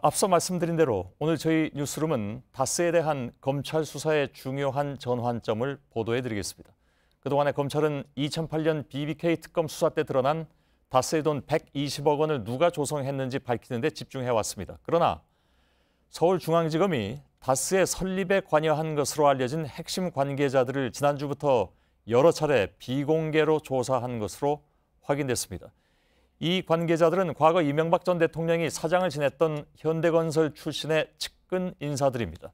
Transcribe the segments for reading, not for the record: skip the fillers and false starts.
앞서 말씀드린 대로 오늘 저희 뉴스룸은 다스에 대한 검찰 수사의 중요한 전환점을 보도해드리겠습니다. 그동안에 검찰은 2008년 BBK 특검 수사 때 드러난 다스의 돈 120억 원을 누가 조성했는지 밝히는 데 집중해왔습니다. 그러나 서울중앙지검이 다스의 설립에 관여한 것으로 알려진 핵심 관계자들을 지난주부터 여러 차례 비공개로 조사한 것으로 확인됐습니다. 이 관계자들은 과거 이명박 전 대통령이 사장을 지냈던 현대건설 출신의 측근 인사들입니다.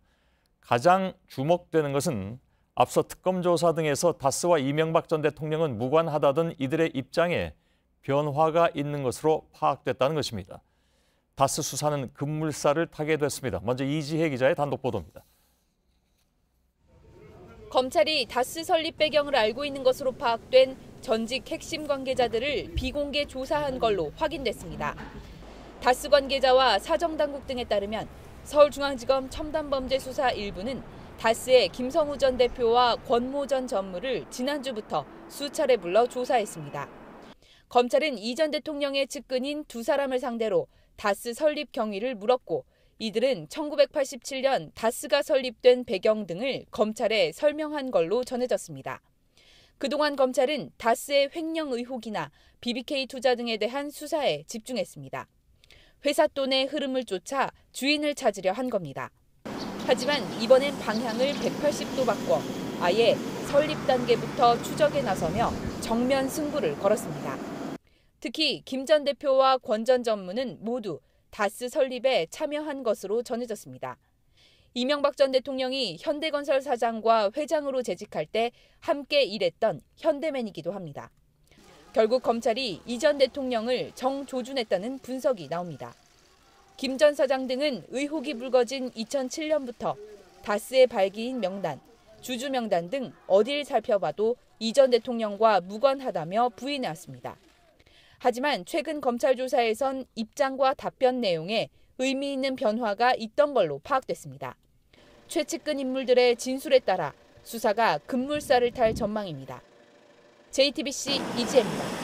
가장 주목되는 것은 앞서 특검 조사 등에서 다스와 이명박 전 대통령은 무관하다던 이들의 입장에 변화가 있는 것으로 파악됐다는 것입니다. 다스 수사는 급물살을 타게 됐습니다. 먼저 이지혜 기자의 단독 보도입니다. 검찰이 다스 설립 배경을 알고 있는 것으로 파악된 전직 핵심 관계자들을 비공개 조사한 걸로 확인됐습니다. 다스 관계자와 사정당국 등에 따르면 서울중앙지검 첨단범죄수사 1부는 다스의 김성우 전 대표와 권모 전 전무를 지난주부터 수차례 불러 조사했습니다. 검찰은 이 전 대통령의 측근인 두 사람을 상대로 다스 설립 경위를 물었고 이들은 1987년 다스가 설립된 배경 등을 검찰에 설명한 걸로 전해졌습니다. 그동안 검찰은 다스의 횡령 의혹이나 BBK 투자 등에 대한 수사에 집중했습니다. 회사 돈의 흐름을 쫓아 주인을 찾으려 한 겁니다. 하지만 이번엔 방향을 180도 바꿔 아예 설립 단계부터 추적에 나서며 정면 승부를 걸었습니다. 특히 김 전 대표와 권 전 전무는 모두 다스 설립에 참여한 것으로 전해졌습니다. 이명박 전 대통령이 현대건설 사장과 회장으로 재직할 때 함께 일했던 현대맨이기도 합니다. 결국 검찰이 이 전 대통령을 정조준했다는 분석이 나옵니다. 김 전 사장 등은 의혹이 불거진 2007년부터 다스의 발기인 명단, 주주 명단 등 어딜 살펴봐도 이 전 대통령과 무관하다며 부인해왔습니다. 하지만 최근 검찰 조사에선 입장과 답변 내용에 의미 있는 변화가 있던 걸로 파악됐습니다. 최측근 인물들의 진술에 따라 수사가 급물살을 탈 전망입니다. JTBC 이지혜입니다.